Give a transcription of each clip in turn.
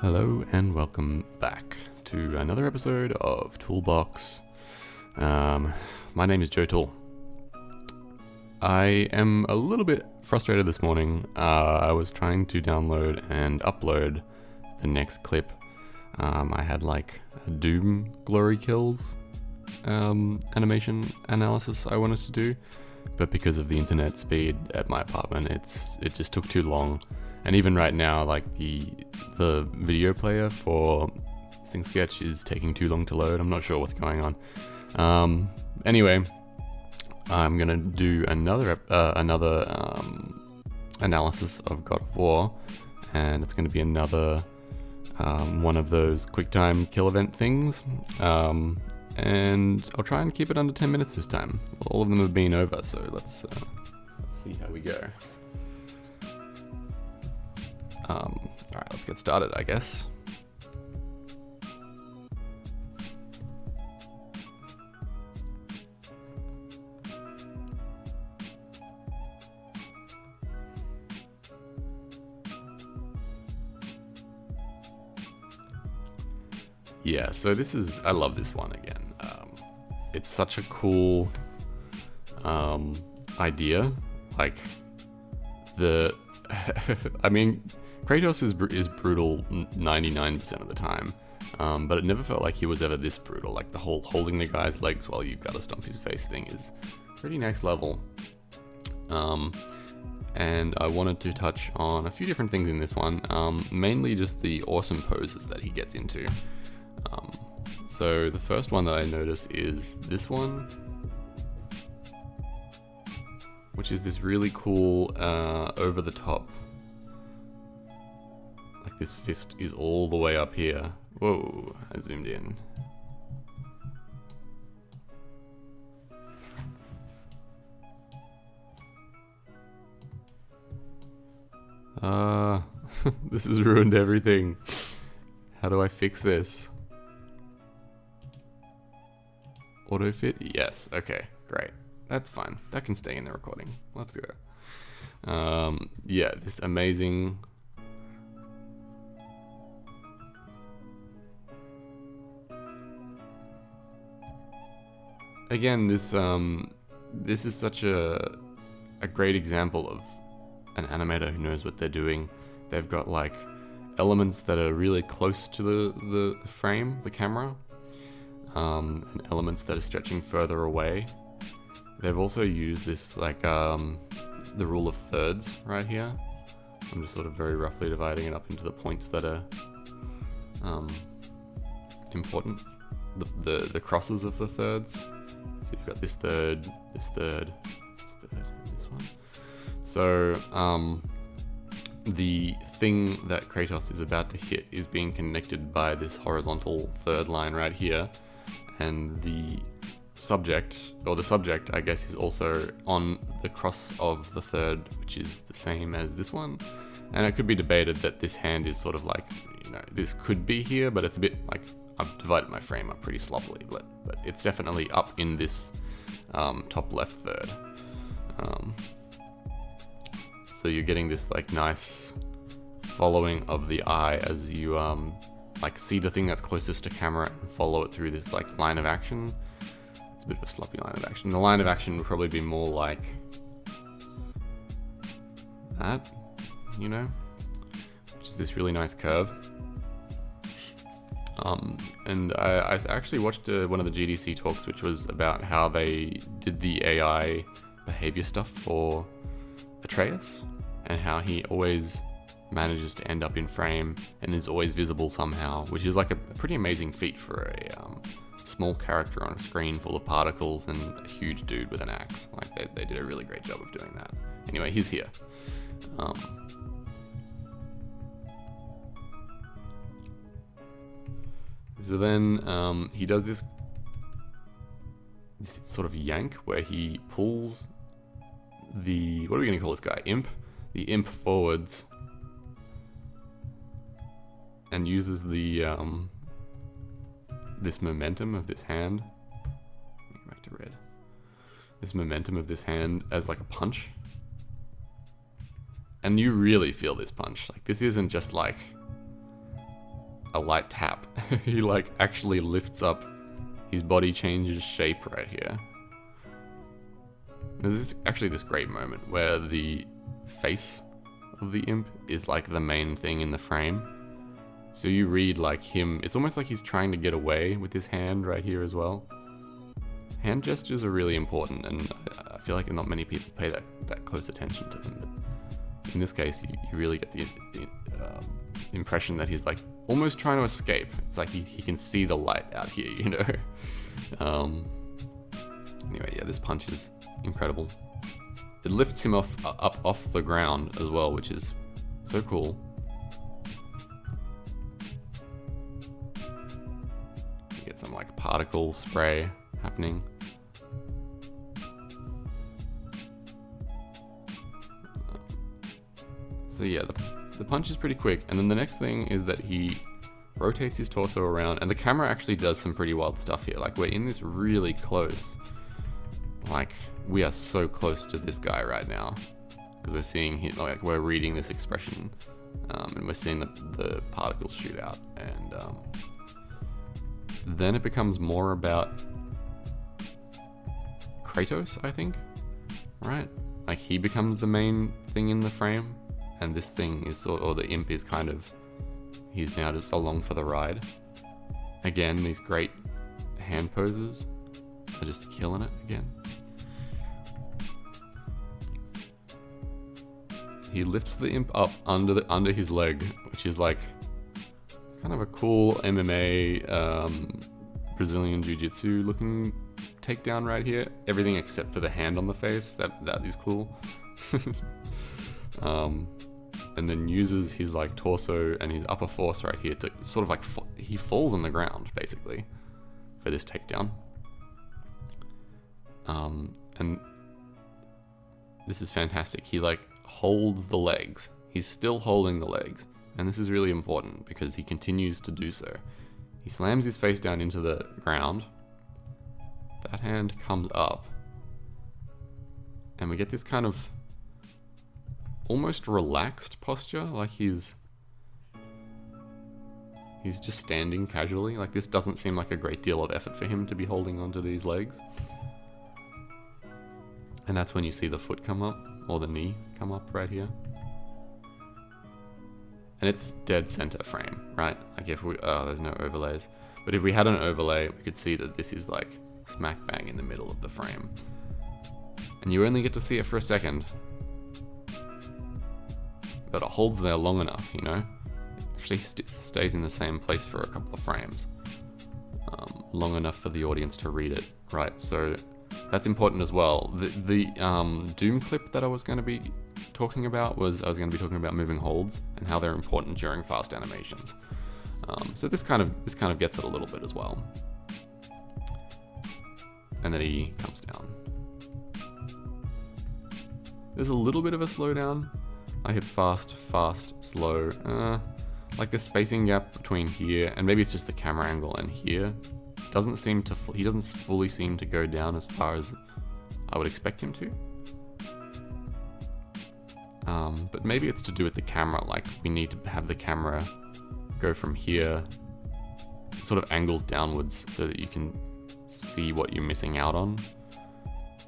Hello and welcome back to another episode of Toolbox. My name is Toole. I am a little bit frustrated this morning. I was trying to download and upload the next clip. I had like a Doom Glory Kills animation analysis I wanted to do, but because of the internet speed at my apartment, it just took too long. And even right now, like the video player for Sting Sketch is taking too long to load. I'm not sure what's going on. Anyway, I'm gonna do another analysis of God of War, and it's gonna be another one of those QuickTime kill event things. And I'll try and keep it under 10 minutes this time. All of them have been over, so let's see how we go. Alright, let's get started, I guess. Yeah, so I love this one again. It's such a cool idea. Like, I mean, Kratos is brutal 99% of the time, but it never felt like he was ever this brutal. Like the whole holding the guy's legs while you've got to stomp his face thing is pretty next level. And I wanted to touch on a few different things in this one, mainly just the awesome poses that he gets into. So the first one that I notice is this one, which is this really cool over the top. Like this fist is all the way up here. Whoa, I zoomed in. This has ruined everything. How do I fix this? Auto fit? Yes. Okay, great. That's fine. That can stay in the recording. Let's go. Yeah, this amazing. Again, this is such a great example of an animator who knows what they're doing. They've got like elements that are really close to the frame, the camera, and elements that are stretching further away. They've also used this like the rule of thirds right here. I'm just sort of very roughly dividing it up into the points that are important, the crosses of the thirds. So you've got this third, this third, this third, and this one. So the thing that Kratos is about to hit is being connected by this horizontal third line right here, and the subject, I guess, is also on the cross of the third, which is the same as this one. And it could be debated that this hand is sort of like, you know, this could be here, but it's a bit like, I've divided my frame up pretty sloppily, but it's definitely up in this top left third. So you're getting this like nice following of the eye as you like see the thing that's closest to camera and follow it through this like line of action. It's a bit of a sloppy line of action. The line of action would probably be more like that, you know, which is this really nice curve. And I actually watched one of the GDC talks, which was about how they did the AI behavior stuff for Atreus, and how he always manages to end up in frame and is always visible somehow, which is like a pretty amazing feat for a small character on a screen full of particles and a huge dude with an axe. Like they did a really great job of doing that. Anyway, he's here. So then he does this sort of yank where he pulls the, what are we going to call this guy? Imp? The imp forwards and uses the this momentum of this hand. Back to red. This momentum of this hand as like a punch. And you really feel this punch. Like, this isn't just like a light tap. He like actually lifts up, his body changes shape right here. There's actually this great moment where the face of the imp is like the main thing in the frame. So you read like him, it's almost like he's trying to get away with his hand right here as well. Hand gestures are really important, and I feel like not many people pay that close attention to them. But in this case, you really get the impression that he's like almost trying to escape. It's like he can see the light out here, you know? Anyway, yeah, this punch is incredible. It lifts him up off the ground as well, which is so cool. You get some like particle spray happening. So yeah, the punch is pretty quick, and then the next thing is that he rotates his torso around, and the camera actually does some pretty wild stuff here. Like, we're in this really close. Like, we are so close to this guy right now, because we're seeing him, like, we're reading this expression, and we're seeing the particles shoot out, and then it becomes more about Kratos, I think, right? Like, he becomes the main thing in the frame, and this thing is, or the imp is kind of, he's now just along for the ride. Again, these great hand poses are just killing it again. He lifts the imp up under his leg, which is like kind of a cool MMA Brazilian Jiu-Jitsu looking takedown right here. Everything except for the hand on the face. That is cool. And then uses his like torso and his upper force right here to sort of like he falls on the ground basically for this takedown. And this is fantastic. He like holds the legs. He's still holding the legs, and this is really important because he continues to do so. He slams his face down into the ground. That hand comes up, and we get this kind of almost relaxed posture, like he's just standing casually. Like, this doesn't seem like a great deal of effort for him to be holding onto these legs. And that's when you see the foot come up, or the knee come up right here. And it's dead center frame, right? Like, if we, there's no overlays. But if we had an overlay, we could see that this is like smack bang in the middle of the frame. And you only get to see it for a second. But it holds there long enough, you know? Actually stays in the same place for a couple of frames. Long enough for the audience to read it, right? So that's important as well. The Doom clip that I was going to be talking about was, I was going to be talking about moving holds and how they're important during fast animations. So this kind of gets it a little bit as well. And then he comes down. There's a little bit of a slowdown. Like, it's fast, slow. Like the spacing gap between here, and maybe it's just the camera angle, and here doesn't seem to, he doesn't fully seem to go down as far as I would expect him to. But maybe it's to do with the camera. Like, we need to have the camera go from here, sort of angles downwards so that you can see what you're missing out on,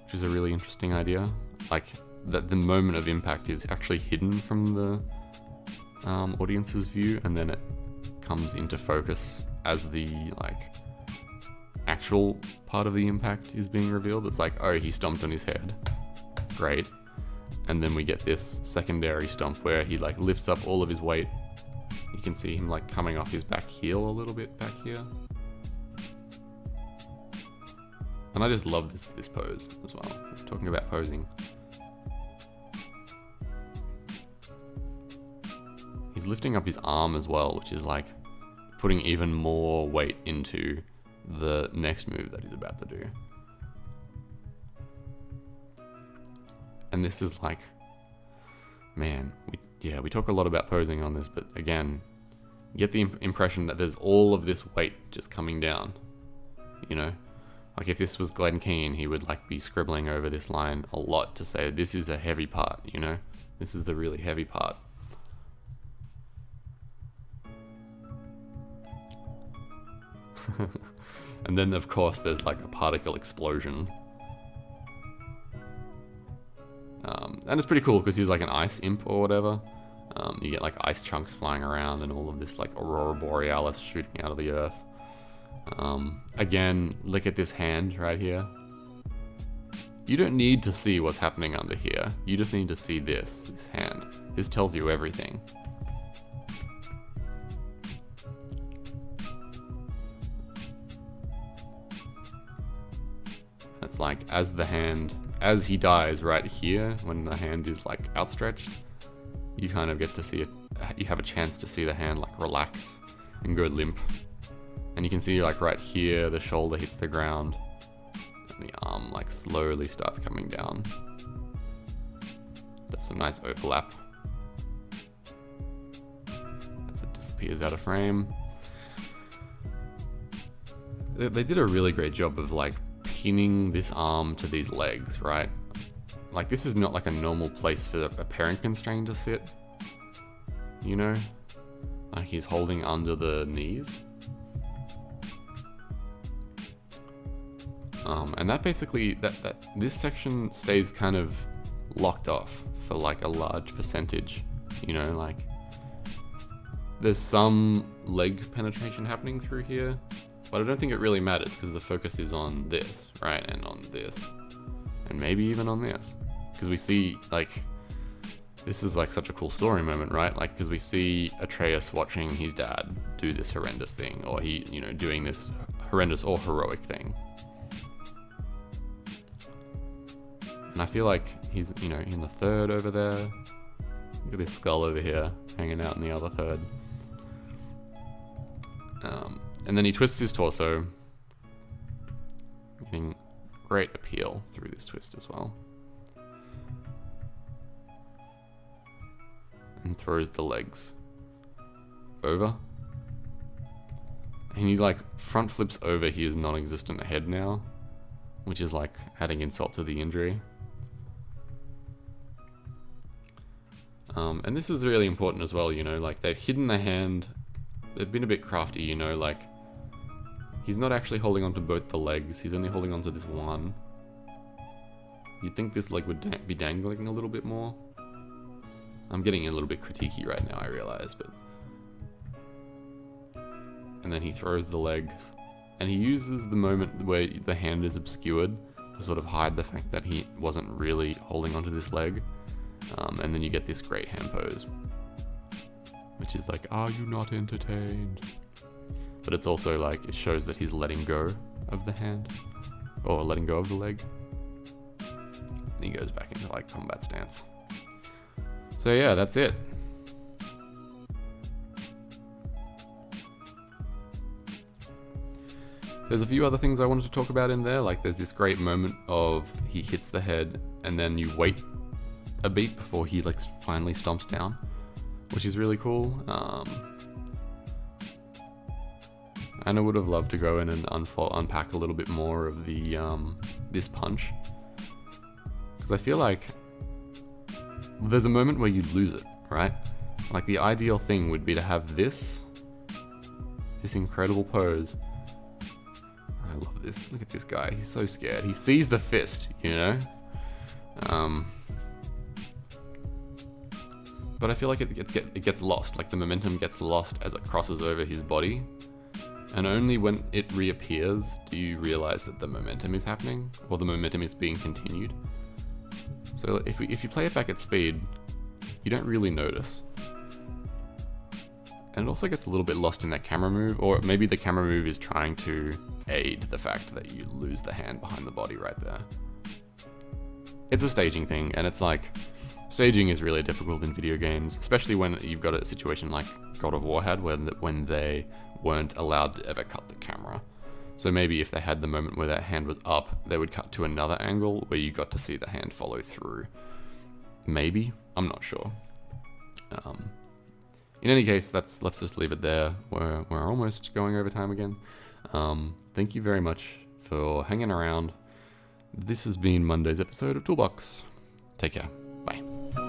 which is a really interesting idea. Like, that the moment of impact is actually hidden from the audience's view, and then it comes into focus as the like actual part of the impact is being revealed. It's like, oh, he stomped on his head, great. And then we get this secondary stomp where he like lifts up all of his weight. You can see him like coming off his back heel a little bit back here. And I just love this pose as well. Talking about posing. He's lifting up his arm as well, which is like putting even more weight into the next move that he's about to do. And this is like, man, we talk a lot about posing on this, but again, you get the impression that there's all of this weight just coming down, you know? Like, if this was Glenn Keane, he would like be scribbling over this line a lot to say, this is a heavy part, you know? This is the really heavy part. And then of course there's like a particle explosion. And it's pretty cool because he's like an ice imp or whatever. You get like ice chunks flying around and all of this like aurora borealis shooting out of the earth. Again, look at this hand right here. You don't need to see what's happening under here. You just need to see this hand. This tells you everything. It's like as he dies right here, when the hand is like outstretched, you kind of get to see it. You have a chance to see the hand like relax and go limp. And you can see like right here, the shoulder hits the ground and the arm like slowly starts coming down. That's some nice overlap as it disappears out of frame. They did a really great job of like pinning this arm to these legs, right? Like this is not like a normal place for a parent constrained to sit, you know? Like he's holding under the knees. And that basically, this section stays kind of locked off for like a large percentage, you know, like there's some leg penetration happening through here, but I don't think it really matters because the focus is on this, right? And on this, and maybe even on this, because we see like, this is like such a cool story moment, right? Like, because we see Atreus watching his dad do this horrendous thing, or he, you know, doing this horrendous or heroic thing. And I feel like he's, you know, in the third over there. Look at this skull over here, hanging out in the other third. And then he twists his torso, getting great appeal through this twist as well. And throws the legs over. And he like front flips over his non-existent head now, which is like adding insult to the injury. And this is really important as well, you know, like they've hidden the hand. They've been a bit crafty, you know, like he's not actually holding onto both the legs. He's only holding onto this one. You'd think this leg would be dangling a little bit more. I'm getting a little bit critiquey right now, I realize, but... And then he throws the legs. And he uses the moment where the hand is obscured to sort of hide the fact that he wasn't really holding onto this leg. And then you get this great hand pose, which is like, are you not entertained? But it's also like, it shows that he's letting go of the hand, or letting go of the leg. And he goes back into like combat stance. So yeah, that's it. There's a few other things I wanted to talk about in there, like there's this great moment of he hits the head and then you wait a beat before he like finally stomps down, which is really cool. And I would have loved to go in and unpack a little bit more of the this punch, because I feel like there's a moment where you'd lose it, right? Like the ideal thing would be to have this incredible pose. I love this. Look at this guy. He's so scared. He sees the fist, you know? But I feel like it gets lost. Like the momentum gets lost as it crosses over his body. And only when it reappears do you realize that the momentum is happening, or the momentum is being continued. So if you play it back at speed, you don't really notice. And it also gets a little bit lost in that camera move, or maybe the camera move is trying to aid the fact that you lose the hand behind the body right there. It's a staging thing, and it's like, staging is really difficult in video games, especially when you've got a situation like God of War had, when they weren't allowed to ever cut the camera. So maybe if they had the moment where that hand was up, they would cut to another angle where you got to see the hand follow through. Maybe, I'm not sure. In any case, let's just leave it there. We're almost going over time again. Thank you very much for hanging around. This has been Monday's episode of Toolbox. Take care. Bye.